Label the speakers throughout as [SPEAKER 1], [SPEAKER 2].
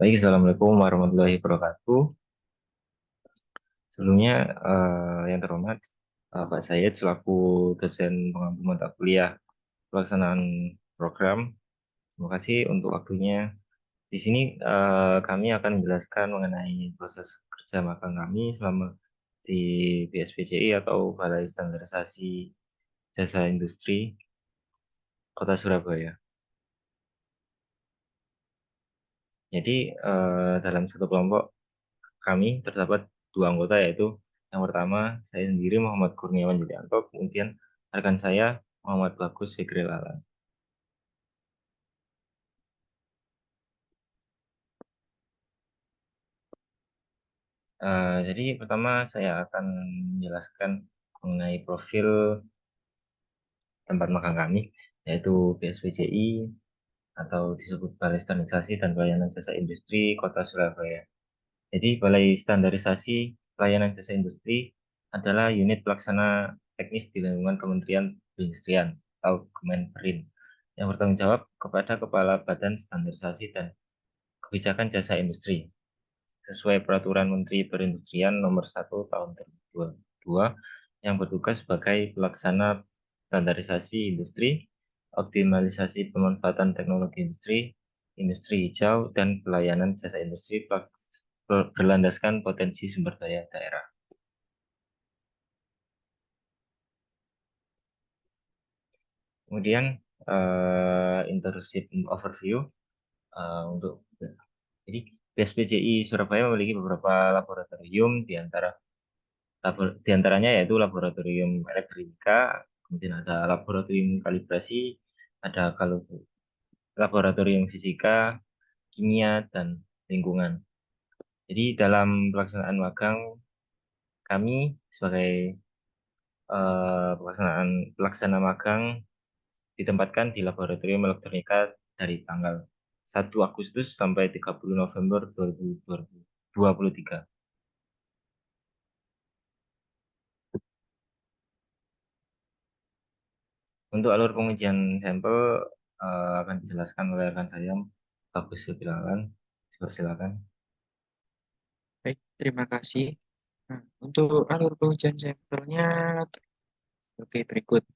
[SPEAKER 1] Baik, Assalamualaikum warahmatullahi wabarakatuh. Sebelumnya, yang terhormat, Pak Syed selaku dosen pengampu mata kuliah pelaksanaan program. Terima kasih untuk waktunya. Di sini kami akan menjelaskan mengenai proses kerja magang kami selama di BSPCI atau Balai Standarisasi Jasa Industri Kota Surabaya. Jadi dalam satu kelompok kami terdapat dua anggota, yaitu yang pertama saya sendiri Muhammad Kurniawan Yulianto, kemudian rekan saya Muhammad Bagus Fikri Lalan. Jadi pertama saya akan menjelaskan mengenai profil tempat magang kami, yaitu BSPCI atau disebut Balai Standarisasi dan Pelayanan Jasa Industri Kota Surabaya. Jadi Balai Standarisasi Pelayanan Jasa Industri adalah unit pelaksana teknis di lingkungan Kementerian Perindustrian atau Kemenperin yang bertanggung jawab kepada Kepala Badan Standarisasi dan Kebijakan Jasa Industri sesuai Peraturan Menteri Perindustrian Nomor 1 Tahun 2022 yang bertugas sebagai pelaksana standarisasi industri, optimalisasi pemanfaatan teknologi industri, industri hijau, dan pelayanan jasa industri berlandaskan potensi sumber daya daerah. Kemudian internship overview untuk jadi BSPCI Surabaya memiliki beberapa laboratorium di antaranya yaitu laboratorium elektronika, kemudian ada laboratorium kalibrasi, ada kalau laboratorium fisika, kimia, dan lingkungan. Jadi dalam pelaksanaan magang kami sebagai pelaksana magang ditempatkan di laboratorium elektronika dari tanggal 1 Agustus sampai 30 November 2023. Untuk alur pengujian sampel akan dijelaskan oleh rekan saya, Bagus Fitriawan. Silakan.
[SPEAKER 2] Baik, terima kasih. Nah, untuk alur pengujian sampelnya oke berikut.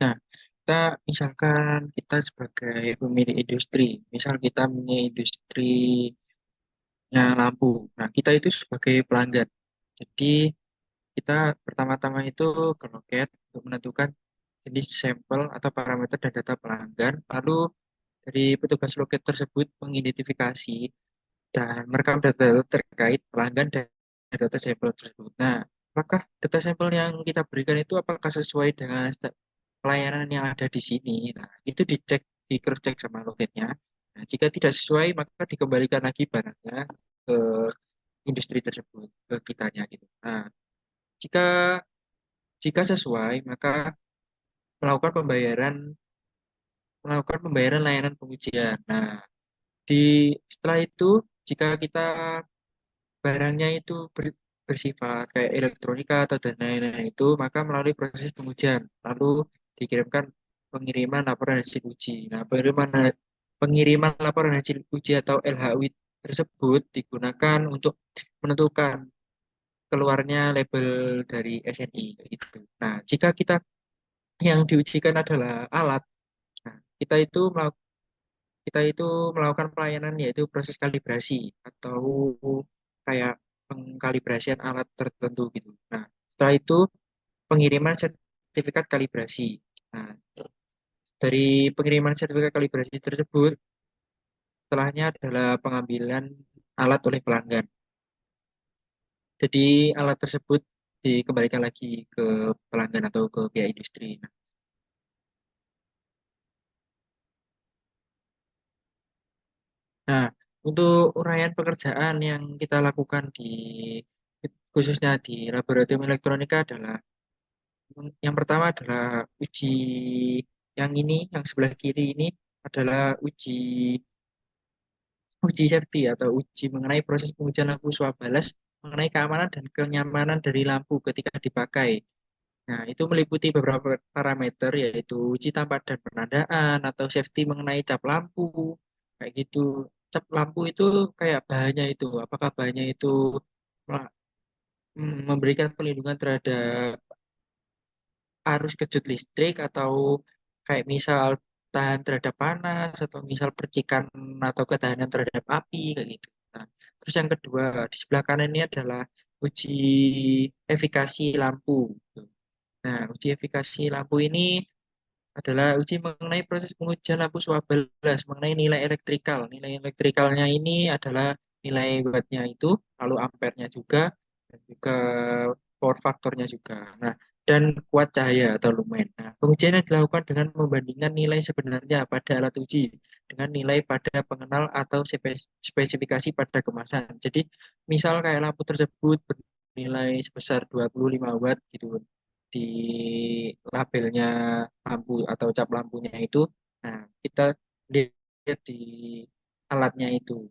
[SPEAKER 2] Nah, kita misalkan kita sebagai pemilik industri, misal kita punya industrinya lampu. Nah, kita itu sebagai pelanggan. Jadi kita pertama-tama itu ke loket untuk menentukan jenis sampel atau parameter dan data pelanggan. Lalu dari petugas loket tersebut mengidentifikasi dan merekam data terkait pelanggan dan data sampel tersebut. Nah, apakah data sampel yang kita berikan itu apakah sesuai dengan pelayanan yang ada di sini? Nah, itu dicek, di cross check sama loketnya. Nah, jika tidak sesuai, maka dikembalikan lagi barangnya ke industri tersebut, ke kitanya gitu. Nah, jika jika sesuai, maka melakukan pembayaran layanan pengujian. Nah, di setelah itu jika kita barangnya itu bersifat kayak elektronika atau dan lain-lain itu, maka melalui proses pengujian, lalu dikirimkan pengiriman laporan hasil uji. Nah, pengiriman laporan hasil uji atau LHU tersebut digunakan untuk menentukan keluarnya label dari SNI itu. Nah, jika yang diujikan adalah alat, nah, kita itu melakukan pelayanan yaitu proses kalibrasi atau kayak pengkalibrasian alat tertentu gitu. Nah, setelah itu pengiriman sertifikat kalibrasi. Nah, dari pengiriman sertifikat kalibrasi tersebut, setelahnya adalah pengambilan alat oleh pelanggan. Jadi alat tersebut dikembalikan lagi ke pelanggan atau ke pihak industri. Nah, untuk uraian pekerjaan yang kita lakukan khususnya di laboratorium elektronika adalah yang pertama adalah uji yang sebelah kiri ini adalah uji safety atau uji mengenai proses pengujian lampu swab balas mengenai keamanan dan kenyamanan dari lampu ketika dipakai. Nah, itu meliputi beberapa parameter yaitu uji tampak dan penandaan atau safety mengenai cap lampu kayak gitu. cap lampu itu kayak bahannya itu, apakah bahannya itu mela- memberikan perlindungan terhadap arus kejut listrik atau kayak misal tahan terhadap panas atau misal percikan atau ketahanan terhadap api kayak gitu. Nah, terus yang kedua di sebelah kanan ini adalah uji efikasi lampu. Nah, uji efikasi lampu ini adalah uji mengenai proses pengujian lampu swabbelas mengenai nilai elektrikal. Nilai elektrikalnya ini adalah nilai wattnya itu, lalu ampernya juga, dan juga power faktornya juga. Nah, dan kuat cahaya atau lumen. Nah, pengujian yang dilakukan dengan membandingkan nilai sebenarnya pada alat uji dengan nilai pada pengenal atau spesifikasi pada kemasan. Jadi, misal kayak lampu tersebut bernilai sebesar 25 watt gitu di labelnya lampu atau cap lampunya itu, nah kita lihat di alatnya itu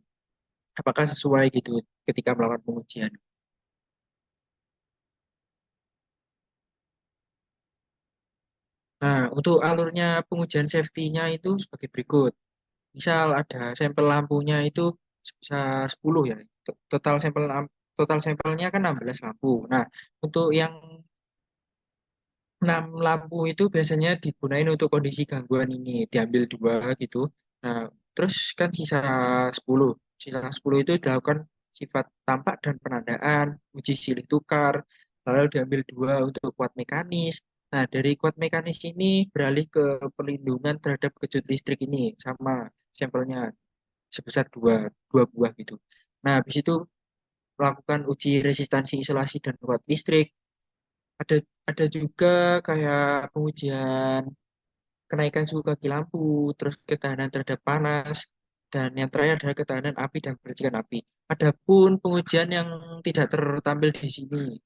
[SPEAKER 2] apakah sesuai gitu ketika melakukan pengujian. Nah, untuk alurnya pengujian safety-nya itu sebagai berikut. Misal ada sampel lampunya itu sebesar 10 ya. Total sampel total sampelnya kan 16 lampu. Nah, untuk yang 6 lampu itu biasanya digunain untuk kondisi gangguan ini, diambil dua gitu. Nah, terus kan sisa 10. Sisa 10 itu dilakukan sifat tampak dan penandaan, uji silih tukar, lalu diambil dua untuk kuat mekanis. Nah, dari kuat mekanis ini beralih ke perlindungan terhadap kejut listrik ini, sama sampelnya sebesar dua buah gitu. Nah, habis itu melakukan uji resistansi isolasi dan kuat listrik, ada ada juga kayak pengujian kenaikan suhu kaki lampu, terus ketahanan terhadap panas, dan yang terakhir adalah ketahanan api dan percikan api. Adapun pengujian yang tidak tertampil di sini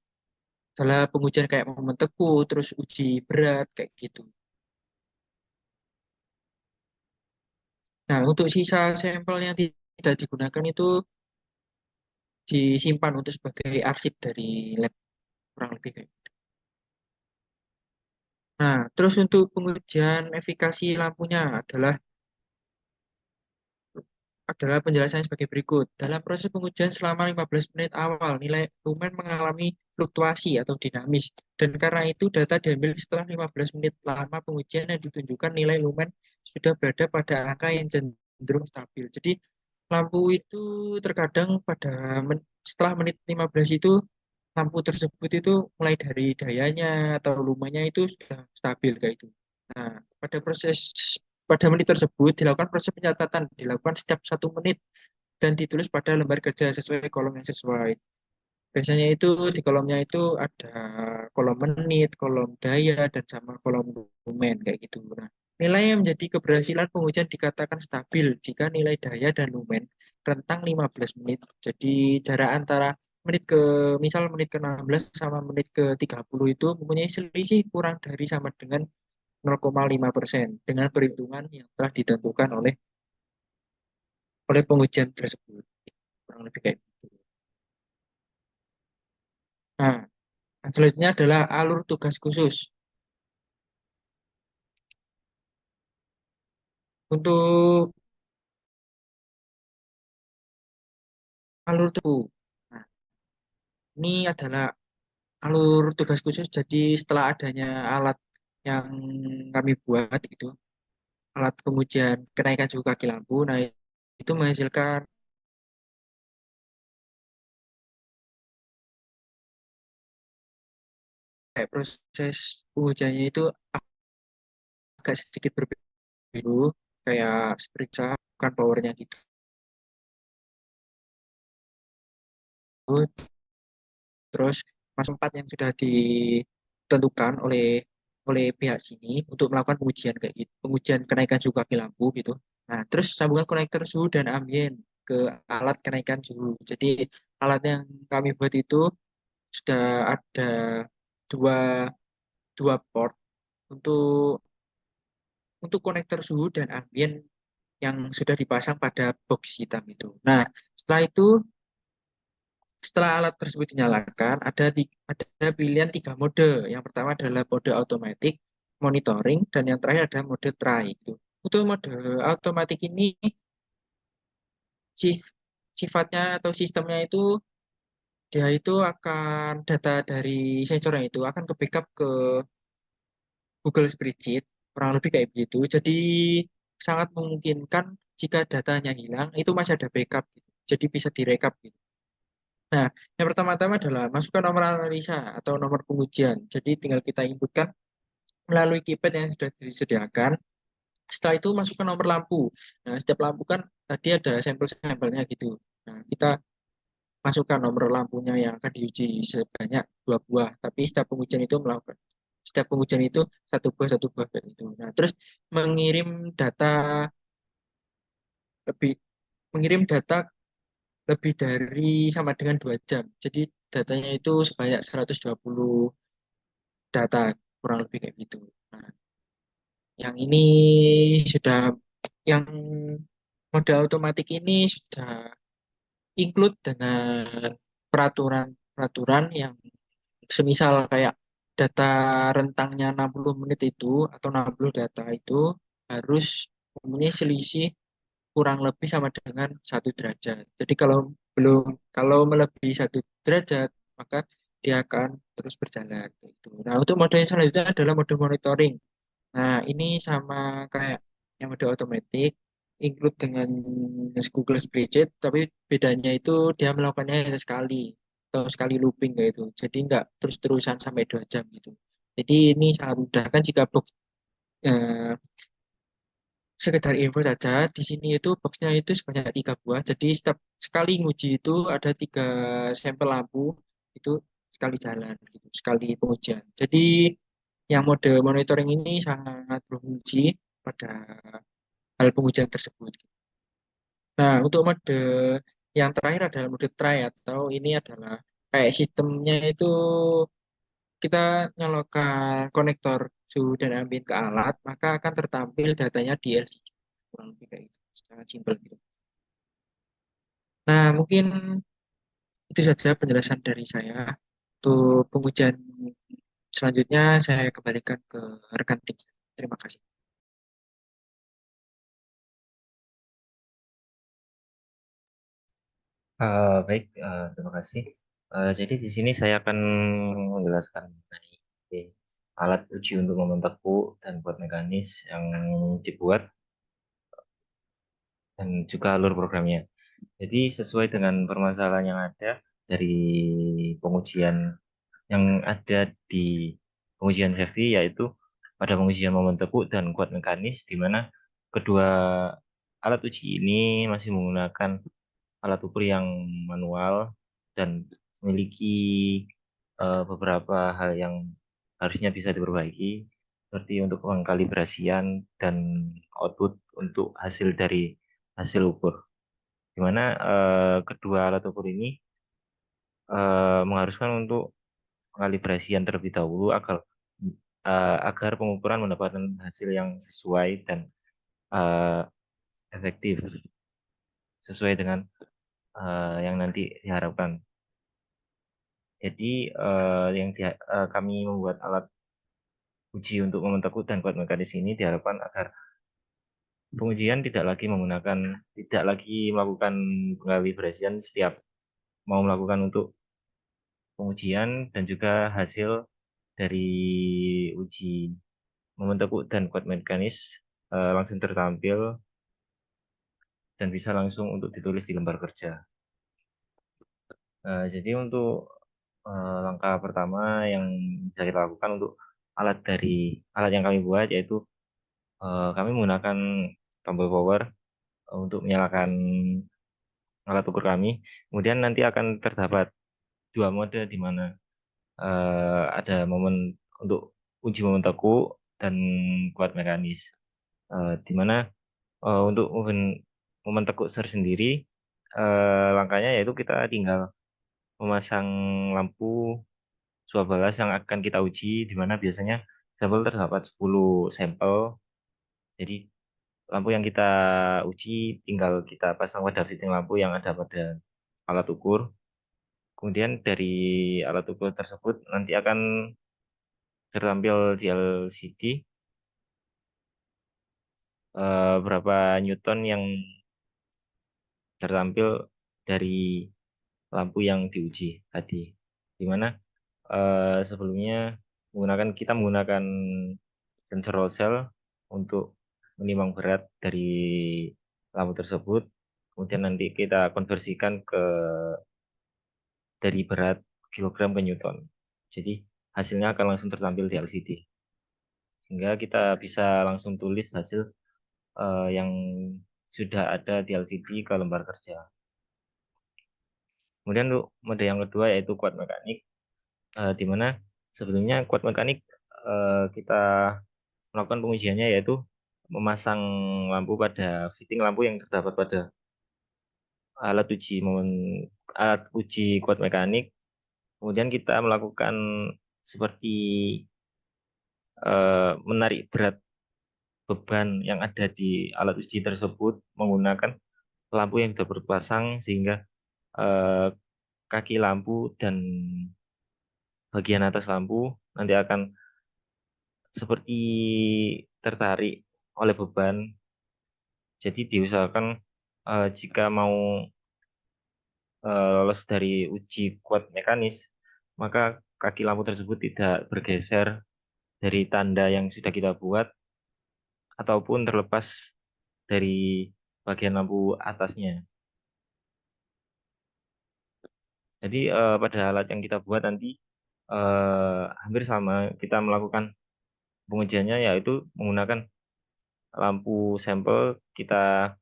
[SPEAKER 2] adalah pengujian kayak momen teguh, terus uji berat kayak gitu. Nah, untuk sisa sampel yang tidak digunakan itu disimpan untuk sebagai arsip dari lab kurang lebih kayak gitu. Nah, terus untuk pengujian efikasi lampunya adalah penjelasannya sebagai berikut. Dalam proses pengujian selama 15 menit awal, nilai lumen mengalami fluktuasi atau dinamis. Dan karena itu data diambil setelah 15 menit lama pengujian yang ditunjukkan nilai lumen sudah berada pada angka yang cenderung stabil. Jadi lampu itu terkadang setelah menit 15 itu lampu tersebut itu mulai dari dayanya atau lumennya itu sudah stabil kayak itu. Nah, pada proses pada menit tersebut dilakukan proses pencatatan dilakukan setiap 1 menit dan ditulis pada lembar kerja sesuai kolom yang sesuai. Biasanya itu di kolomnya itu ada kolom menit, kolom daya, dan sama kolom lumen kayak gitu. Nah, nilai yang menjadi keberhasilan pengujian dikatakan stabil jika nilai daya dan lumen rentang 15 menit. Jadi jarak antara menit ke misal menit ke 16 sama menit ke 30 itu mempunyai selisih kurang dari sama dengan 0,5% dengan perhitungan yang telah ditentukan oleh pengujian tersebut. Kurang lebih kayak gitu. Nah, selanjutnya adalah alur tugas khusus. Untuk alur tuh, nah, ini adalah alur tugas khusus. Jadi setelah adanya alat yang kami buat itu, alat pengujian kenaikan suhu kaki lampu, nah itu menghasilkan kayak proses pengujiannya itu agak sedikit berbeda dulu, kayak periksa bukan powernya gitu. Terus mas 4 yang sudah ditentukan oleh oleh pihak sini untuk melakukan pengujian kayak gitu, pengujian kenaikan suhu kaki lampu gitu. Nah, terus sambungan konektor suhu dan ambien ke alat kenaikan suhu. Jadi alat yang kami buat itu sudah ada dua dua port untuk konektor suhu dan ambien yang sudah dipasang pada box hitam itu. Nah, setelah itu setelah alat tersebut dinyalakan, ada pilihan 3 mode. Yang pertama adalah mode automatic, monitoring, dan yang terakhir adalah mode try. Gitu. Untuk mode automatic ini sif- sifatnya atau sistemnya itu dia itu akan data dari sensornya itu akan ke backup ke Google Spreadsheet, kurang lebih kayak begitu. Jadi sangat memungkinkan jika datanya hilang itu masih ada backup gitu. Jadi bisa direkap gitu. Nah, yang pertama-tama adalah masukkan nomor analisa atau nomor pengujian. Jadi tinggal kita inputkan melalui keypad yang sudah disediakan. Setelah itu masukkan nomor lampu. Nah, setiap lampu kan tadi ada sampel-sampelnya gitu. Nah, kita masukkan nomor lampunya yang akan diuji sebanyak 2 buah. Tapi setiap pengujian itu satu buah kayak gitu. Nah, terus mengirim data lebih mengirim data lebih dari sama dengan 2 jam. Jadi datanya itu sebanyak 120 data kurang lebih kayak gitu. Nah, yang ini sudah yang mode otomatik ini sudah include dengan peraturan-peraturan yang semisal kayak data rentangnya 60 menit itu atau 60 data itu harus mempunyai selisih kurang lebih sama dengan 1 derajat. Jadi kalau melebihi 1 derajat maka dia akan terus berjalan gitu. Nah, untuk mode yang selanjutnya adalah mode monitoring. Nah, ini sama kayak yang mode otomatis, include dengan Google Spreadsheet, tapi bedanya itu dia melakukannya hanya sekali atau sekali looping kayak itu. Jadi nggak terus-terusan sampai 2 jam gitu. Jadi ini sangat mudah kan jika box eh, sekedar info saja di sini itu boxnya itu sebanyak 3 buah. Jadi setiap sekali nguji itu ada 3 sampel lampu itu sekali jalan gitu, sekali pengujian. Jadi yang mode monitoring ini sangat berfungsi pada hal pengujian tersebut. Nah, untuk mode yang terakhir adalah mode try atau ini adalah kayak sistemnya itu kita nyalakan konektor suhu dan ambien ke alat, maka akan tertampil datanya di LCD. Kurang lebih kayak gitu, sangat simpel gitu. Nah, mungkin itu saja penjelasan dari saya. Untuk pengujian selanjutnya saya kembalikan ke rekan tim. Terima kasih.
[SPEAKER 1] Baik, terima kasih. Jadi di sini saya akan menjelaskan mengenai alat uji untuk membentakku dan buat mekanis yang dibuat dan juga alur programnya. Jadi sesuai dengan permasalahan yang ada dari pengujian yang ada di pengujian safety, yaitu pada pengujian momen teku dan kuat mekanis, di mana kedua alat uji ini masih menggunakan alat ukur yang manual dan memiliki beberapa hal yang harusnya bisa diperbaiki, seperti untuk pengkalibrasian dan output untuk hasil dari hasil ukur, di mana kedua alat ukur ini mengharuskan untuk pengkalibrasian terlebih dahulu agar pengukuran mendapatkan hasil yang sesuai dan eh, efektif sesuai dengan yang nanti diharapkan. Jadi kami membuat alat uji untuk momen teku dan kuat mekanis ini diharapkan agar pengujian tidak lagi melakukan pengkalibrasian setiap mau melakukan untuk pengujian, dan juga hasil dari uji momen teku dan kuat mekanis langsung tertampil dan bisa langsung untuk ditulis di lembar kerja. Jadi untuk langkah pertama yang bisa kita lakukan untuk alat yang kami buat, yaitu kami menggunakan tombol power untuk menyalakan alat ukur kami. Kemudian nanti akan terdapat 2 mode di mana ada momen untuk uji momen teku dan kuat mekanis. Di mana untuk momen teku tersendiri langkahnya yaitu kita tinggal memasang lampu swabalas yang akan kita uji, di mana biasanya sampel terdapat 10 sampel. Jadi lampu yang kita uji tinggal kita pasang pada fitting lampu yang ada pada alat ukur. Kemudian dari alat ukur tersebut nanti akan tertampil di LCD berapa newton yang tertampil dari lampu yang diuji tadi. Dimana sebelumnya kita menggunakan sensor load cell untuk menimbang berat dari lampu tersebut. Kemudian nanti kita konversikan dari berat kilogram ke Newton. Jadi hasilnya akan langsung tertampil di LCD. Sehingga kita bisa langsung tulis hasil yang sudah ada di LCD ke lembar kerja. Kemudian untuk mode yang kedua yaitu kuat mekanik, di mana sebelumnya kuat mekanik kita melakukan pengujiannya yaitu memasang lampu pada fitting lampu yang terdapat pada alat uji alat uji kuat mekanik. Kemudian kita melakukan seperti menarik berat beban yang ada di alat uji tersebut menggunakan lampu yang sudah berpasang sehingga eh, kaki lampu dan bagian atas lampu nanti akan seperti tertarik oleh beban. Jadi diusahakan jika mau lolos dari uji kuat mekanis, maka kaki lampu tersebut tidak bergeser dari tanda yang sudah kita buat ataupun terlepas dari bagian lampu atasnya. Jadi pada alat yang kita buat nanti hampir sama kita melakukan pengujiannya yaitu menggunakan lampu sampel kita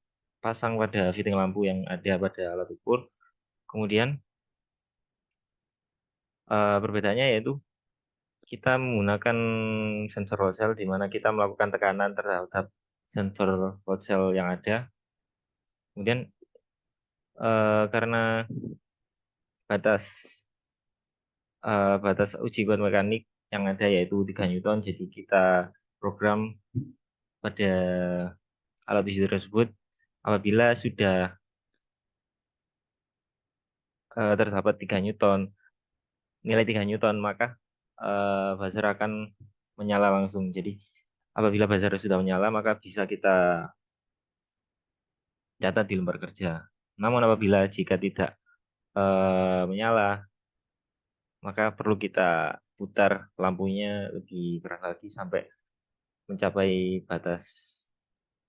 [SPEAKER 1] pasang pada fitting lampu yang ada pada alat ukur. Kemudian perbedaannya yaitu kita menggunakan sensor load cell di mana kita melakukan tekanan terhadap sensor load cell yang ada. Kemudian karena batas batas uji kuat mekanik yang ada yaitu 3 Newton, jadi kita program pada alat uji tersebut apabila sudah terdapat 3 Newton, nilai 3 Newton, maka buzzer akan menyala langsung. Jadi apabila buzzer sudah menyala, maka bisa kita catat di lembar kerja. Namun apabila jika tidak menyala, maka perlu kita putar lampunya lebih keras lagi sampai mencapai batas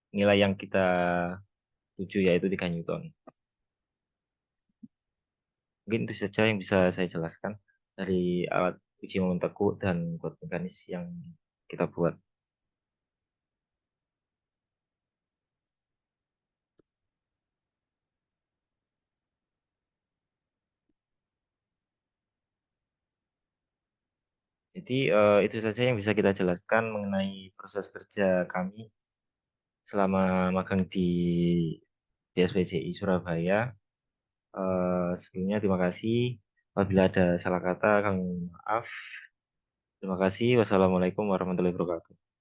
[SPEAKER 1] nilai yang kita tuju yaitu 3 Newton. Mungkin itu saja yang bisa saya jelaskan dari alat uji momen tekuk dan kuat mekanis yang kita buat. Jadi itu saja yang bisa kita jelaskan mengenai proses kerja kami selama magang di BSPCI Surabaya. Sebelumnya terima kasih. Apabila ada salah kata, kami mohon maaf. Terima kasih. Wassalamualaikum warahmatullahi wabarakatuh.